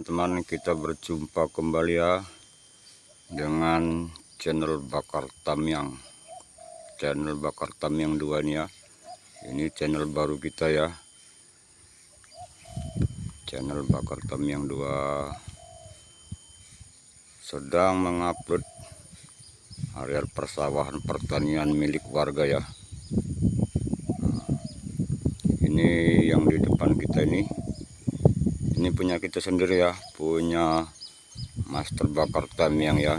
teman-teman, kita berjumpa kembali ya dengan channel Bakar Tamyang. Channel Bakar Tamyang 2 nih ya. Ini channel baru kita ya. Channel Bakar Tamyang 2 sedang mengupload areal persawahan pertanian milik warga ya. Ini yang di depan kita ini punya kita sendiri ya, punya Master Bakar Tamyang ya.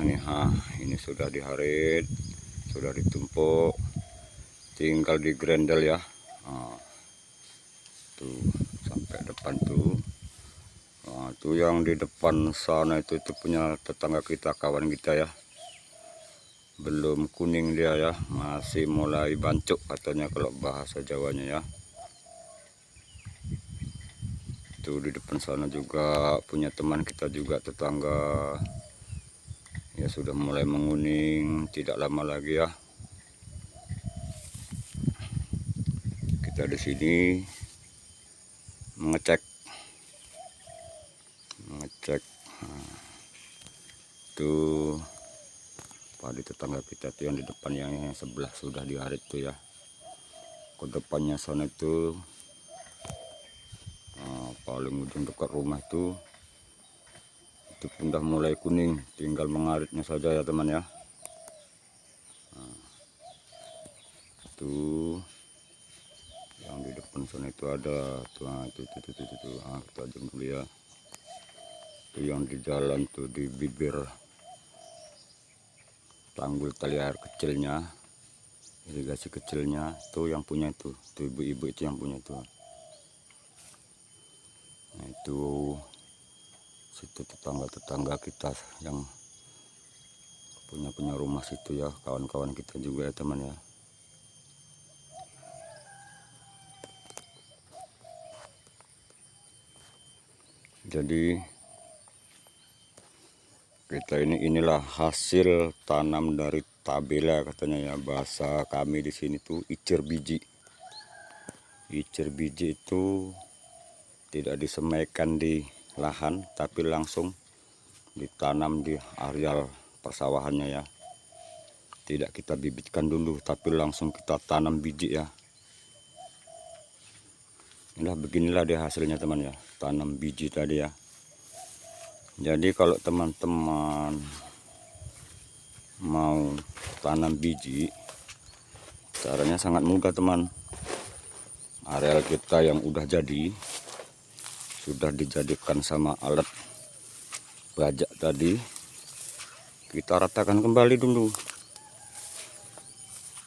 Ini sudah diharit, sudah ditumpuk, tinggal di grendel ya. Tuh sampai depan tuh. Tuh yang di depan sana itu punya tetangga kita, kawan kita ya. Belum kuning dia ya, masih mulai bancuk katanya kalau bahasa Jawanya ya. Tuh di depan sana juga punya teman kita juga, tetangga ya, sudah mulai menguning, tidak lama lagi ya. Kita di sini mengecek tuh padi tetangga kita tuh yang di depan, yang sebelah sudah diharit tuh ya. Ke depannya sana itu paling ujung dekat rumah itu udah mulai kuning, tinggal mengaritnya saja ya teman ya. Tuh yang di depan sana itu ada tuh, kita ajak dulu ya. Tuh yang di jalan tuh, di bibir tanggul tali air kecilnya, irigasi kecilnya tuh yang punya tuh ibu-ibu itu yang punya tuh. Nah itu situ tetangga kita yang punya rumah situ ya, kawan-kawan kita juga ya teman ya. Jadi kita inilah hasil tanam dari tabela katanya ya, bahasa kami di sini tuh icir biji. Icir biji itu tidak disemaikan di lahan, tapi langsung ditanam di areal persawahannya ya. Tidak kita bibitkan dulu, tapi langsung kita tanam biji ya. Beginilah dia hasilnya teman ya, tanam biji tadi ya. Jadi kalau teman-teman mau tanam biji, caranya sangat mudah teman. Areal kita yang udah jadi, sudah dijadikan sama alat bajak tadi, kita ratakan kembali dulu.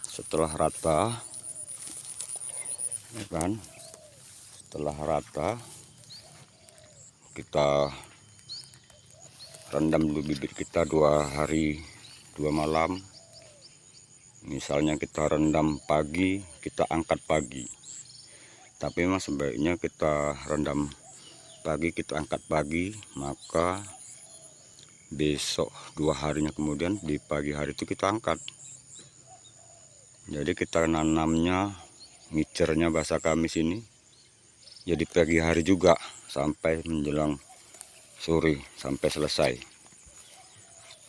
Setelah rata ya kan, setelah rata kita rendam dulu bibit kita 2 hari 2 malam. Misalnya kita rendam pagi, kita angkat pagi. Tapi memang sebaiknya kita rendam pagi, kita angkat pagi, maka besok 2 harinya kemudian di pagi hari itu kita angkat. Jadi kita nanamnya, ngicernya bahasa kami sini, jadi pagi hari juga sampai menjelang sore sampai selesai.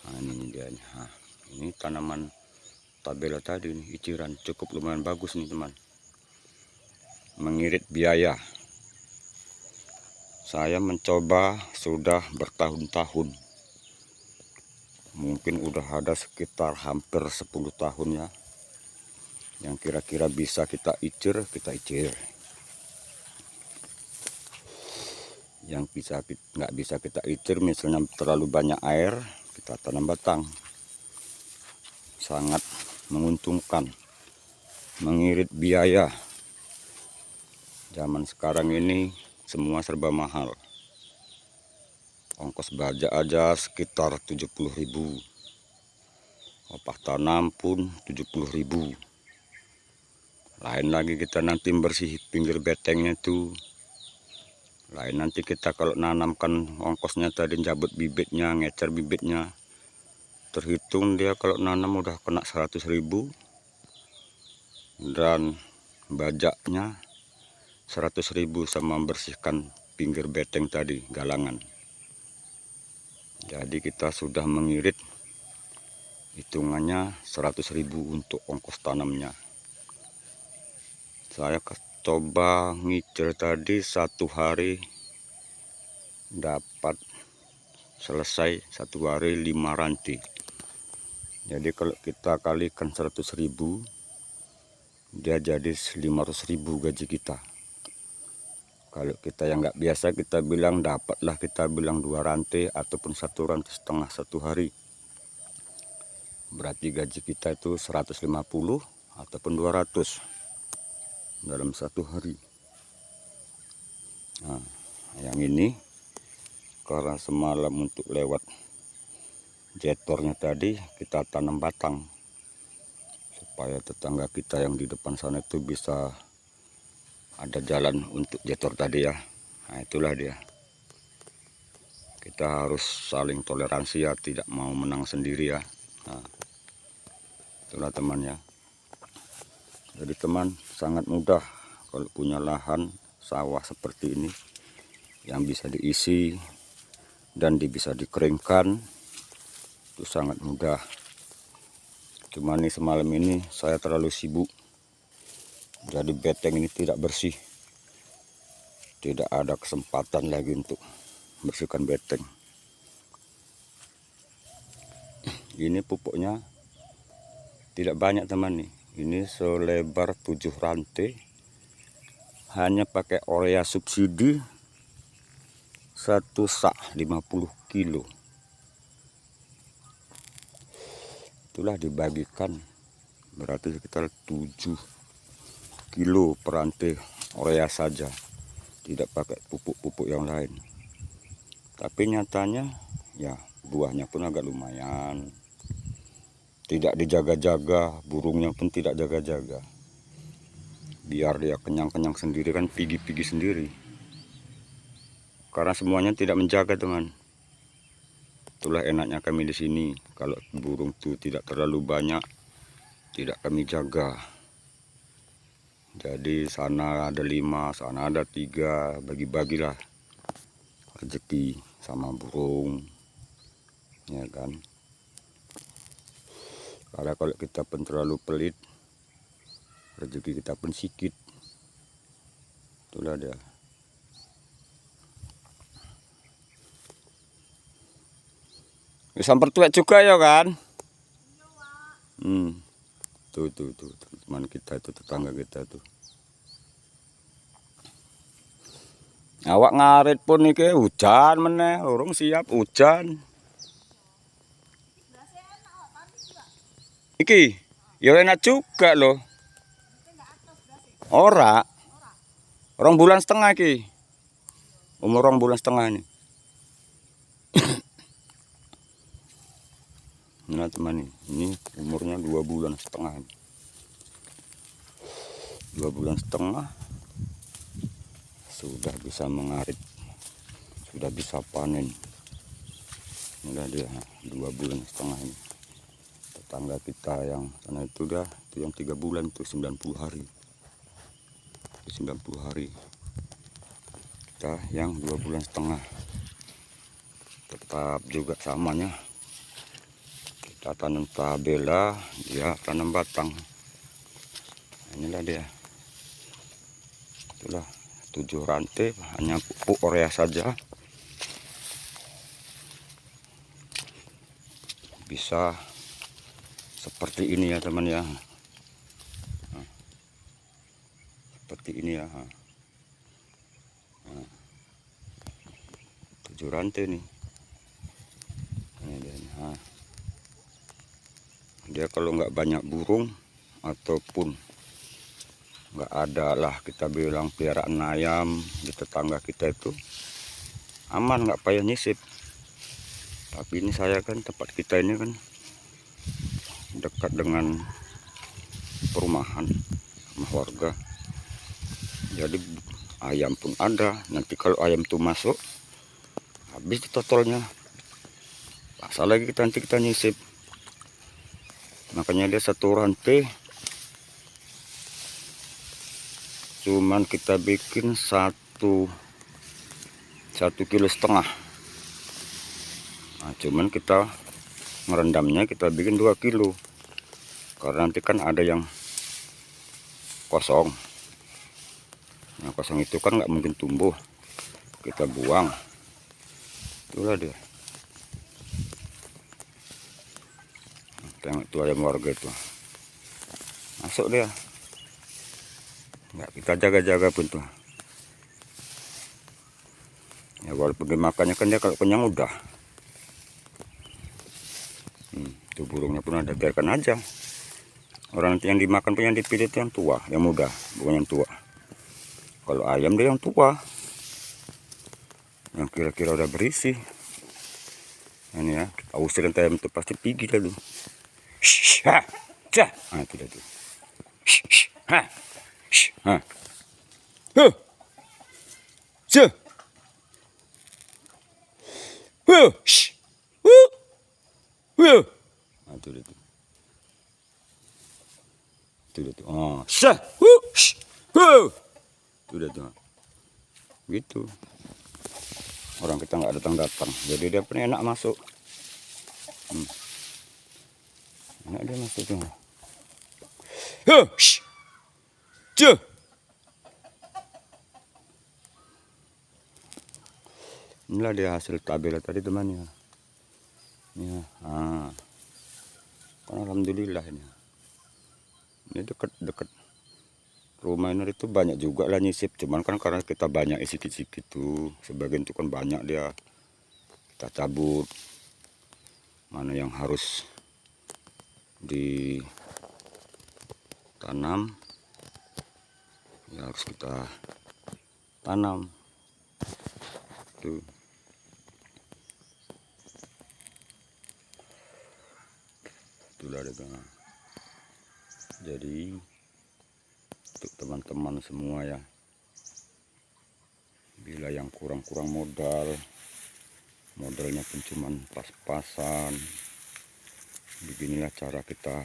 Nah ini dia. Ini tanaman tabela tadi nih, iciran cukup lumayan bagus nih teman. Mengirit biaya, saya mencoba sudah bertahun-tahun, mungkin udah ada sekitar hampir 10 tahun ya, yang kira-kira bisa kita icir, yang nggak bisa kita icir, misalnya terlalu banyak air, kita tanam batang. Sangat menguntungkan, mengirit biaya. Zaman sekarang ini semua serba mahal. Ongkos bajak aja sekitar 70.000. Opah tanam pun 70.000. Lain lagi kita nanti bersih pinggir betengnya tuh. Lain nanti kita kalau nanamkan, ongkosnya tadi jabut bibitnya, ngecer bibitnya. Terhitung dia kalau nanam udah kena 100.000. Dan bajaknya 100.000 sama membersihkan pinggir beteng tadi, galangan. Jadi kita sudah mengirit hitungannya 100.000 untuk ongkos tanamnya. Saya coba ngicil tadi 1 hari dapat selesai 1 hari 5 ranting. Jadi kalau kita kalikan 100.000, dia jadi 500.000 gaji kita. Kalau kita yang nggak biasa, kita bilang dapatlah, kita bilang 2 rantai ataupun 1 rantai setengah 1 hari. Berarti gaji kita itu 150 ataupun 200 dalam 1 hari. Nah, yang ini karena semalam untuk lewat jetornya tadi kita tanam batang supaya tetangga kita yang di depan sana itu bisa ada jalan untuk jetor tadi ya. Nah, itulah dia. Kita harus saling toleransi ya, tidak mau menang sendiri ya. Nah, itulah teman ya. Jadi teman, sangat mudah kalau punya lahan sawah seperti ini yang bisa diisi dan bisa dikeringkan, itu sangat mudah. Cuma nih semalam ini saya terlalu sibuk, jadi beteng ini tidak bersih, tidak ada kesempatan lagi untuk bersihkan beteng. Ini pupuknya tidak banyak teman nih, ini selebar 7 rantai, hanya pakai urea subsidi 1 sak 50 kilo. Itulah dibagikan, berarti sekitar 7 kilo per rantai urea saja, tidak pakai pupuk-pupuk yang lain. Tapi nyatanya ya buahnya pun agak lumayan, tidak dijaga-jaga, burungnya pun tidak jaga-jaga, biar dia kenyang-kenyang sendiri kan, pigi-pigi sendiri, karena semuanya tidak menjaga teman. Itulah enaknya kami di sini, kalau burung tuh tidak terlalu banyak, tidak kami jaga. Jadi sana ada 5, sana ada 3, bagi-bagilah rezeki sama burung, ya kan. Karena kalau kita pun terlalu pelit, rezeki kita pun sedikit. Itulah dia. Samper tuwek juga ya kan. Tuh teman kita itu, tetangga kita tuh. Awak ngarit pun iki hujan meneh, urung siap hujan. Iki ya enak juga loh. Ora. 2 bulan setengah iki. Umur 2 bulan setengah ini. Nah teman ini umurnya 2 bulan setengah. 2 bulan setengah sudah bisa mengarit, sudah bisa panen. Inilah dia 2 bulan setengah ini. Tetangga kita yang sana itu dah, itu yang 3 bulan itu 90 hari. 90 hari. Kita yang 2 bulan setengah. Tetap juga samanya. Kita tanam tabela, dia tanam batang. Inilah dia. Itulah 7 rantai, hanya pupuk urea saja. Bisa seperti ini ya teman ya. Nah, seperti ini ya. Nah, 7 rantai nih. Ini dia. Nah, dia kalau nggak banyak burung ataupun nggak ada lah kita bilang piaraan ayam di tetangga kita itu aman, nggak payah nyisip. Tapi ini saya kan, tempat kita ini kan dekat dengan perumahan, rumah warga, jadi ayam pun ada. Nanti kalau ayam itu masuk, habis totolnya, pasal lagi kita nanti kita nyisip. Makanya dia 1 rantai cuman kita bikin 1,5 kilo. Nah, cuman kita merendamnya kita bikin 2 kilo karena nanti kan ada yang kosong. Nah, kosong itu kan nggak mungkin tumbuh, kita buang. Itulah dia. Tengok tuh ayam warga itu masuk dia, nggak kita jaga-jaga pun tuh ya, walaupun dimakannya kan dia kalau kenyang udah. Tuh burungnya pun ada, biarkan aja. Orang nanti yang dimakan pun yang dipilih itu yang tua, yang muda, bukan yang tua. Kalau ayam dia yang tua, yang kira-kira udah berisi. Ini ya, kita usirin ayam itu pasti pergi dah lu. Nah itu dah tuh. Nah itu dah tuh. Itu dah tuh. Oh, itu dah tuh. Gitu. Orang kita nggak datang-datang, jadi dia pun enak masuk. Enak dia masuk tuh. Inilah dia hasil tabela tadi temannya. Ya, kan alhamdulillah ini. Ini dekat rumah ini itu banyak juga lah nyisip, cuman kan karena kita banyak sikit-sikit tuh, sebagian itu kan banyak dia. Kita cabut. Mana yang harus ditanam ya harus kita tanam tuh. Itulah ada. Jadi untuk teman-teman semua ya, bila yang kurang-kurang modalnya pun cuman pas-pasan, beginilah cara kita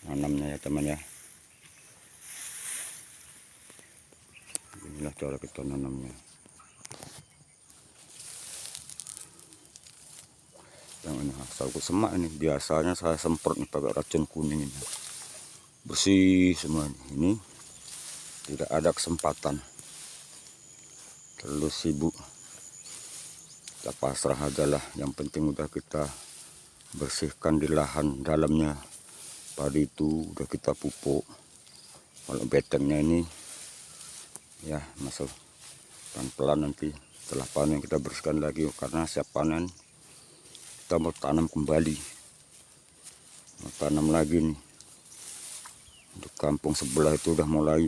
nanamnya ya teman ya. Beginilah cara kita nanamnya. Yang ini hasilku semak ini, biasanya saya semprot nih pakai racun kuning ini, bersih semua ini, tidak ada kesempatan, terlalu sibuk. Kita pasrah aja lah, yang penting udah kita bersihkan di lahan dalamnya. Padi itu udah kita pupuk. Kalau betengnya ini ya masuk pelan-pelan, nanti setelah panen kita bersihkan lagi, karena siap panen kita mau tanam kembali, mau tanam lagi nih. Untuk kampung sebelah itu udah mulai.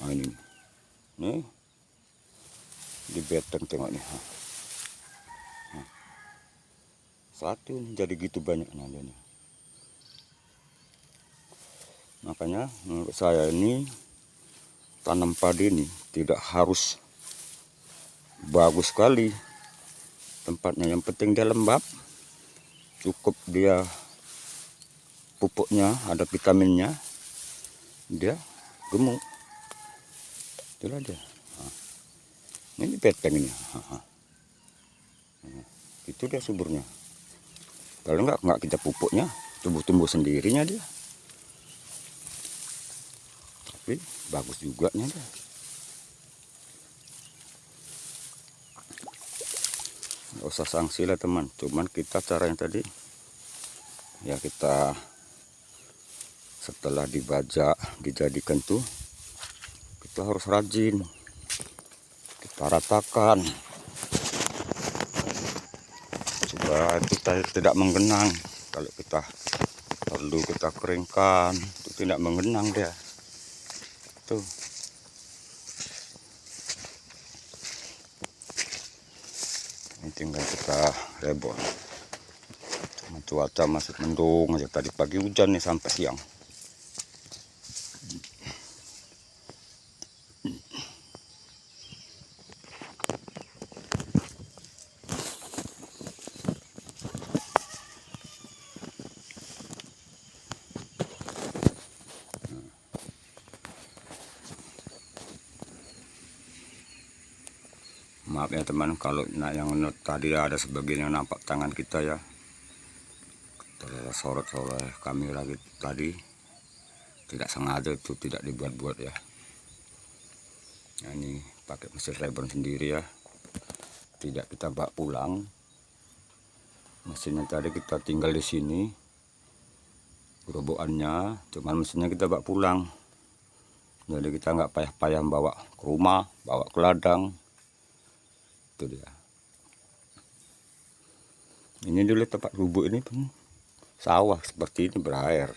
Nah ini nih di beteng, tengok nih. Satu nih, jadi gitu banyak nadanya. Makanya menurut saya ini tanam padi ini tidak harus bagus sekali tempatnya, yang penting dia lembab, cukup dia pupuknya ada vitaminnya, dia gemuk. Itulah dia. Ini beteng ini. Itu dia suburnya. Kalau enggak kita pupuknya, tumbuh sendirinya dia. Tapi bagus juga nih dia. Nggak usah sanksi lah teman, cuman kita caranya tadi ya, kita setelah dibajak dijadikan tuh, kita harus rajin, kita ratakan supaya kita tidak menggenang. Kalau kita perlu kita keringkan, itu tidak menggenang dia tuh. Ini tinggal kita rebon. Cuaca masih mendung aja, tadi pagi hujan nih sampai siang. Maaf ya teman, kalau yang tadi ada sebagian yang nampak tangan kita ya tersorot oleh kamera tadi, tidak sengaja, itu tidak dibuat-buat ya. Nah, ini pakai mesin reborn sendiri ya, tidak kita bawa pulang. Mesinnya tadi kita tinggal di sini, gerobokannya, cuman mesinnya kita bawa pulang. Jadi kita nggak payah-payah bawa ke rumah, bawa ke ladang. Itu dia. Ini dulu tempat gubuk ini pun sawah seperti ini berair.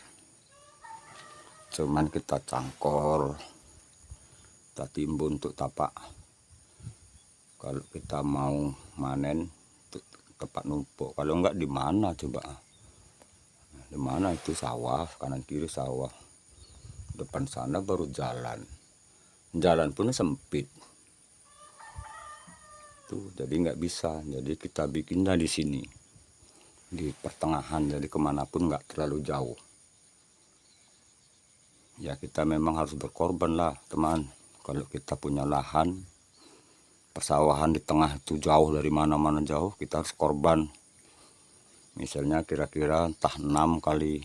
Cuman kita cangkol, kita timbun untuk tapak. Kalau kita mau manen untuk tempat numpuk. Kalau enggak di mana coba? Di mana itu sawah, kanan kiri sawah. Depan sana baru jalan. Jalan pun sempit. Tuh, jadi nggak bisa. Jadi kita bikinnya di sini, di pertengahan. Jadi kemanapun nggak terlalu jauh. Ya kita memang harus berkorban lah teman. Kalau kita punya lahan, persawahan di tengah itu jauh dari mana-mana jauh, kita harus korban. Misalnya kira-kira entah 6 kali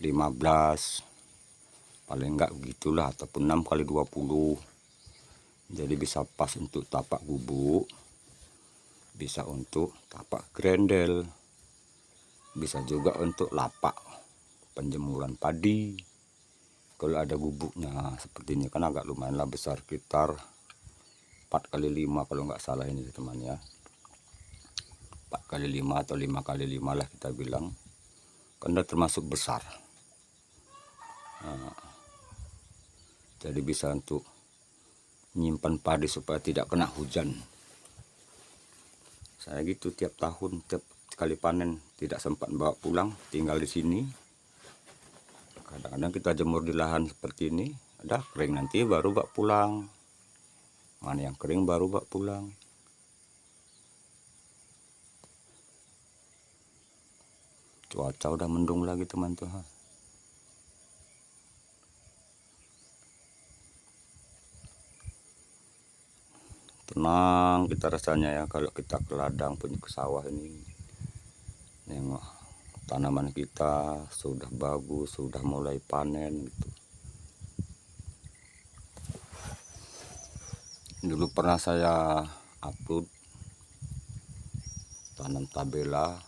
15, paling enggak begitulah, ataupun 6 kali 20. Jadi bisa pas untuk tapak gubuk, bisa untuk tapak grendel, bisa juga untuk lapak penjemuran padi. Kalau ada gubuknya seperti ini kan agak lumayan lah besar, sekitar 4 kali 5 kalau nggak salah ini teman ya. 4 kali 5 atau 5 kali 5 lah kita bilang, karena termasuk besar. Nah, jadi bisa untuk nyimpan padi supaya tidak kena hujan. Saya gitu tiap tahun, tiap kali panen tidak sempat bawa pulang, tinggal di sini. Kadang-kadang kita jemur di lahan seperti ini, ada kering nanti baru bawa pulang. Mana yang kering baru bawa pulang. Cuaca udah mendung lagi teman-teman. Tenang kita rasanya ya kalau kita ke ladang punya ke sawah ini. Nengok tanaman kita sudah bagus, sudah mulai panen gitu. Dulu pernah saya upload tanam tabela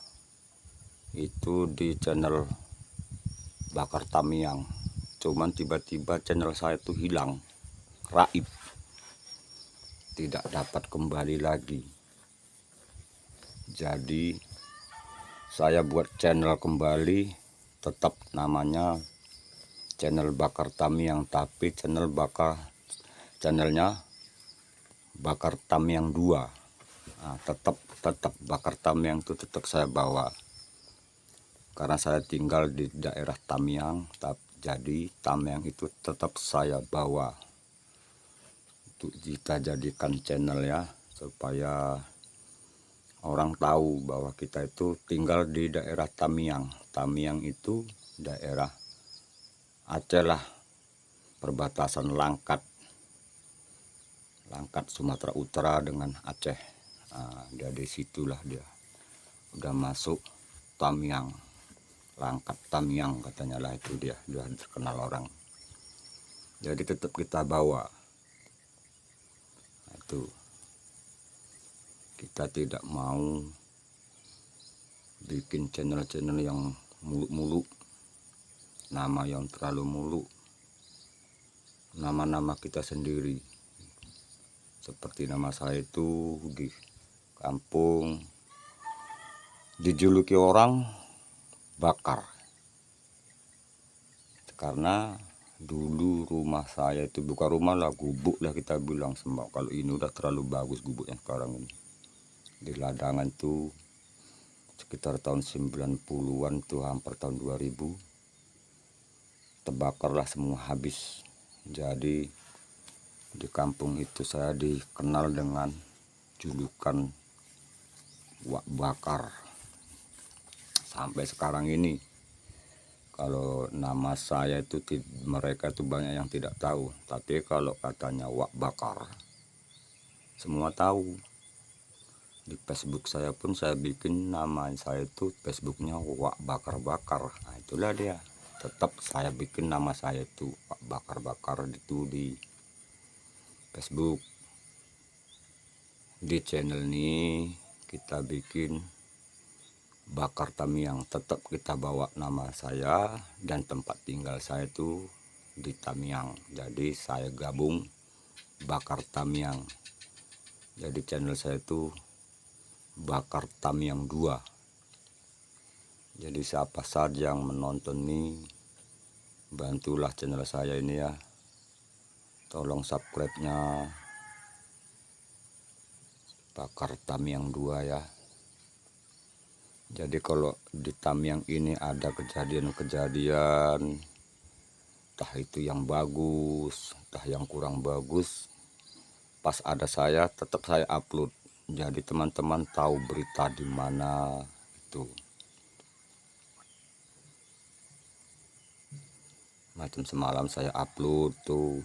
itu di channel Bakar Tamiang. Cuman tiba-tiba channel saya itu hilang, raib, tidak dapat kembali lagi. Jadi saya buat channel kembali, tetap namanya channel Bakar Tamiang, tapi channelnya Bakar Tamiang 2. Nah, tetap Bakar Tamiang itu tetap saya bawa, karena saya tinggal di daerah Tamiang. Jadi Tamiang itu tetap saya bawa untuk kita jadikan channel ya, supaya orang tahu bahwa kita itu tinggal di daerah Tamiang. Tamiang itu daerah Aceh lah, perbatasan Langkat Sumatera Utara dengan Aceh. Nah, dari situlah dia udah masuk Tamiang, Langkat Tamiang katanya lah, itu dia terkenal orang. Jadi tetap kita bawa. Nah, itu kita tidak mau bikin channel-channel yang muluk-muluk, nama yang terlalu muluk, nama-nama kita sendiri. Seperti nama saya itu di kampung dijuluki orang Bakar, karena dulu rumah saya itu bukan rumah lah, gubuk lah kita bilang. Sembah kalau ini udah terlalu bagus gubuk yang sekarang ini. Di ladangan tuh sekitar tahun 90-an tuh, hampir tahun 2000 terbakarlah semua, habis. Jadi di kampung itu saya dikenal dengan julukan Wak Bakar sampai sekarang ini. Kalau nama saya itu mereka itu banyak yang tidak tahu, tapi kalau katanya Wak Bakar, semua tahu. Di Facebook saya pun saya bikin nama saya itu Facebooknya Wak Bakar-Bakar. Nah itulah dia, tetap saya bikin nama saya itu Wak Bakar-Bakar itu di Facebook. Di channel ini kita bikin Bakar Tamiang, tetap kita bawa nama saya dan tempat tinggal saya itu di Tamiang. Jadi saya gabung Bakar Tamiang. Jadi channel saya itu Bakar Tamiang 2. Jadi siapa saja yang menonton ini, bantulah channel saya ini ya. Tolong subscribe-nya Bakar Tamiang 2 ya. Jadi kalau di Tamiang ini ada kejadian-kejadian, entah itu yang bagus, entah yang kurang bagus, pas ada saya tetap saya upload. Jadi teman-teman tahu berita di mana itu. Macam semalam saya upload tuh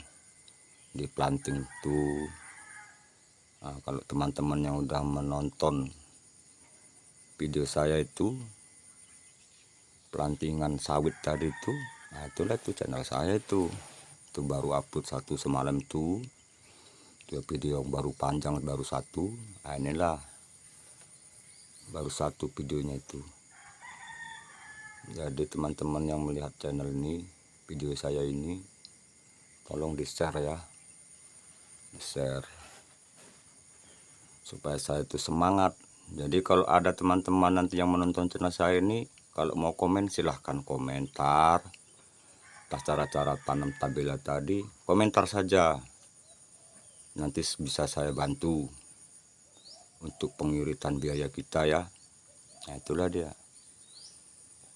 di planting tuh. Nah, kalau teman-teman yang udah menonton video saya itu plantingan sawit tadi itu, nah itulah tuh channel saya itu baru upload satu semalam itu video yang baru panjang, baru satu. Nah, inilah baru satu videonya itu. Jadi teman-teman yang melihat channel ini, video saya ini, tolong di share ya, di share supaya saya itu semangat. Jadi kalau ada teman-teman nanti yang menonton channel saya ini, kalau mau komen silahkan komentar atas cara-cara tanam tabela tadi, komentar saja, nanti bisa saya bantu untuk pengiritan biaya kita ya. Nah itulah dia.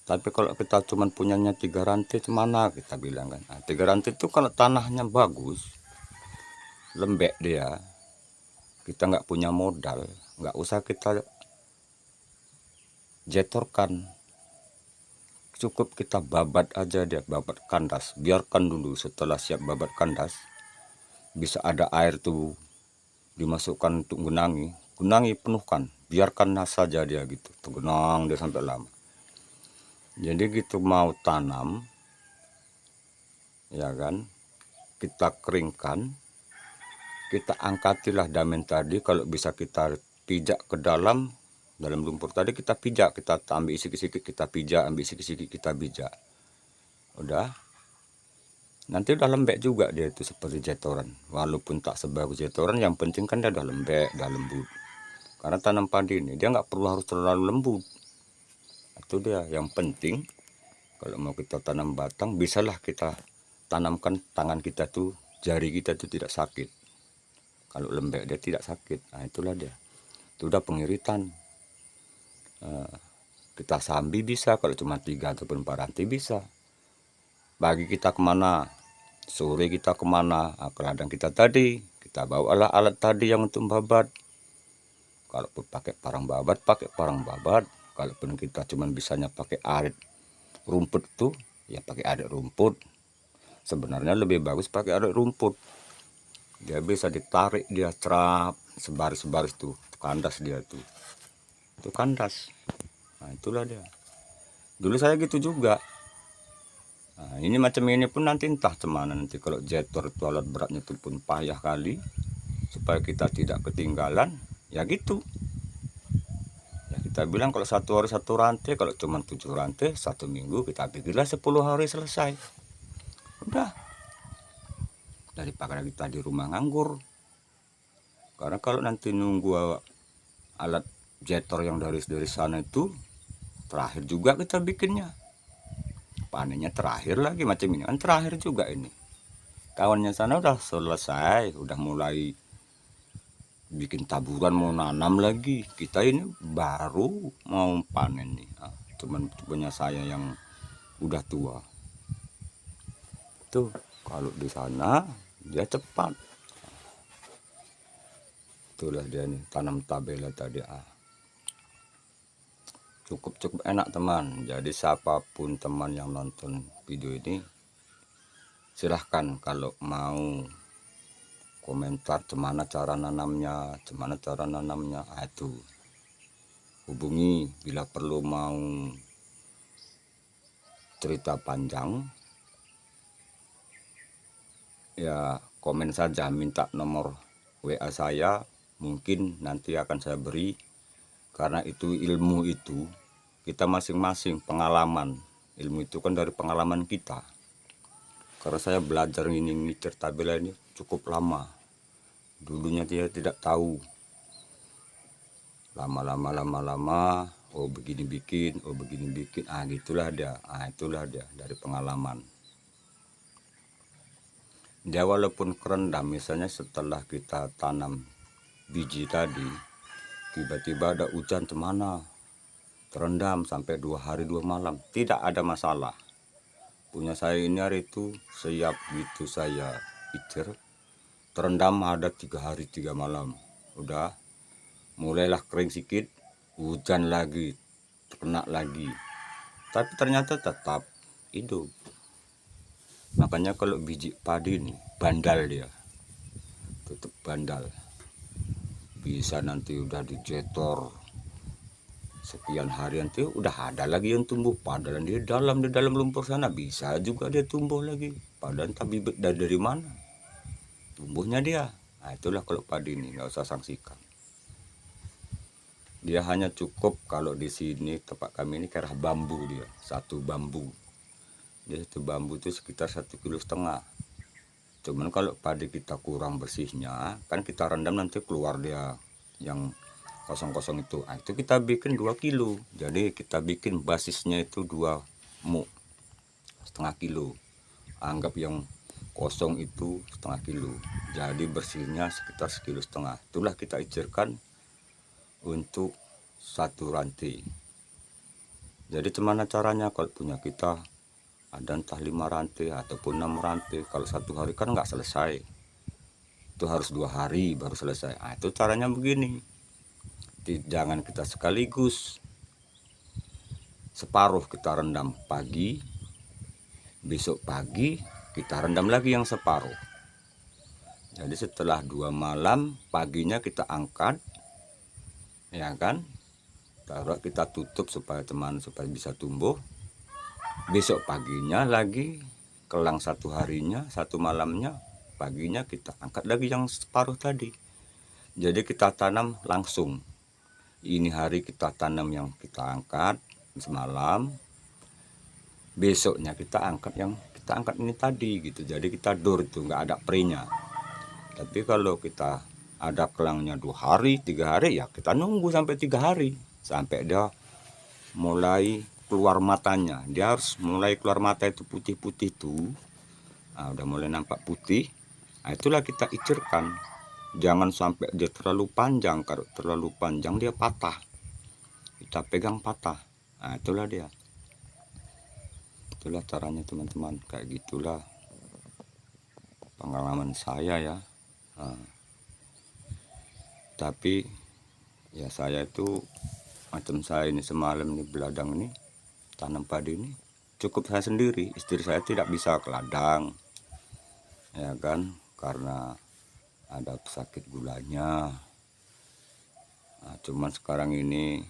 Tapi kalau kita cuma punyanya 3 rantai cemana kita bilang kan. Nah, 3 rantai itu kalau tanahnya bagus, lembek dia, kita nggak punya modal, nggak usah kita jetorkan, cukup kita babat aja dia, babat kandas, biarkan dulu. Setelah siap babat kandas, bisa ada air tuh dimasukkan untuk genangi, penuhkan, biarkan saja dia gitu, tergenang dia sampai lama. Jadi gitu mau tanam ya kan, kita keringkan, kita angkatilah damen tadi. Kalau bisa kita pijak ke dalam lumpur tadi, kita pijak, kita ambil sikit-sikit, kita pijak, ambil sikit-sikit, kita pijak. Udah, nanti udah lembek juga dia itu seperti jetoran. Walaupun tak sebagus jetoran, yang penting kan dia udah lembek, udah lembut. Karena tanam padi ini dia nggak perlu harus terlalu lembut. Itu dia yang penting. Kalau mau kita tanam batang, bisalah kita tanamkan tangan kita tuh, jari kita tuh tidak sakit. Kalau lembek dia tidak sakit. Nah itulah dia. Itu udah pengiritan. Kita sambi bisa, kalau cuma 3 ataupun 4 rantai bisa. Pagi kita kemana, sore kita kemana, ke ladang kita tadi, kita bawalah alat tadi yang untuk babat. Kalaupun pakai parang babat, pakai parang babat. Kalaupun kita cuma bisanya pakai arit rumput tuh, ya pakai arit rumput. Sebenarnya lebih bagus pakai arit rumput. Dia bisa ditarik, dia cerap, sebaris-sebaris tuh, kandas dia tuh. Itu kandas. Nah itulah dia. Dulu saya gitu juga. Nah, ini macam ini pun nanti entah cemana nanti kalau jetor itu alat beratnya itu pun payah kali, supaya kita tidak ketinggalan ya gitu. Ya kita bilang kalau 1 hari 1 rantai, kalau cuma 7 rantai 1 minggu, kita bikinlah 10 hari selesai. Udah, daripada kita di rumah nganggur. Karena kalau nanti nunggu alat jetor yang dari sana itu, terakhir juga kita bikinnya, panennya terakhir lagi macam ini kan, terakhir juga ini. Kawannya sana udah selesai, udah mulai bikin taburan mau nanam lagi, kita ini baru mau panen nih. Nah, cuman punya saya yang udah tua tuh, kalau di sana dia cepat. Itulah dia nih, tanam tabela tadi. Cukup enak teman. Jadi siapapun teman yang nonton video ini, silahkan kalau mau komentar gimana cara nanamnya, nah, itu hubungi bila perlu mau cerita panjang ya, komen saja, minta nomor WA saya, mungkin nanti akan saya beri. Karena itu ilmu itu kita masing-masing pengalaman, ilmu itu kan dari pengalaman kita. Karena saya belajar ini ngicir tabela ini cukup lama, dulunya dia tidak tahu, lama-lama oh begini bikin, gitulah dia. Itulah dia dari pengalaman. Dia walaupun kerendam, misalnya setelah kita tanam biji tadi, tiba-tiba ada hujan kemana, terendam sampai 2 hari 2 malam, tidak ada masalah. Punya saya ini hari itu siap gitu saya icir, terendam ada 3 hari 3 malam, udah mulailah kering sedikit, hujan lagi, kena lagi, tapi ternyata tetap hidup. Makanya kalau biji padi ini bandal, dia tetap bandal, bisa nanti udah dijetor sekian hari nanti udah ada lagi yang tumbuh, padahal di dalam lumpur sana bisa juga dia tumbuh lagi, padahal entah bibit dari mana tumbuhnya dia. Itulah kalau padi ini nggak usah sangsikan, dia hanya cukup kalau di sini tempat kami ini kerah bambu, dia satu bambu itu sekitar 1,5 kilo. Cuman kalau padi kita kurang bersihnya kan kita rendam, nanti keluar dia yang kosong-kosong itu. Itu kita bikin 2 kilo, jadi kita bikin basisnya itu 2 muk setengah kilo, anggap yang kosong itu setengah kilo, jadi bersihnya sekitar 1,5 kilo. Itulah kita icirkan untuk 1 rantai. Jadi gimana caranya? Kalau punya kita ada entah 5 rantai ataupun 6 rantai, kalau 1 hari kan nggak selesai, itu harus 2 hari baru selesai. Itu caranya begini, jangan kita sekaligus, separuh kita rendam pagi, besok pagi kita rendam lagi yang separuh. Jadi setelah 2 malam, paginya kita angkat, ya kan, taruh, kita tutup supaya bisa tumbuh. Besok paginya lagi kelang 1 harinya, 1 malamnya, paginya kita angkat lagi yang separuh tadi. Jadi kita tanam langsung, ini hari kita tanam yang kita angkat semalam, besoknya kita angkat yang kita angkat ini tadi gitu. Jadi kita dor itu nggak ada prenya. Tapi kalau kita ada kelangnya 2 hari 3 hari, ya kita nunggu sampai 3 hari sampai dia mulai keluar matanya. Dia harus mulai keluar mata itu putih-putih tuh. Udah mulai nampak putih. Itulah kita icirkan. Jangan sampai dia terlalu panjang. Kalau terlalu panjang dia patah. Kita pegang patah. Itulah dia. Itulah caranya teman-teman. Kayak gitulah pengalaman saya ya. Tapi ya saya itu macam saya ini semalam nih beladang ini, tanam padi ini cukup saya sendiri, istri saya tidak bisa ke ladang, ya kan, karena ada pesakit gulanya. Cuman sekarang ini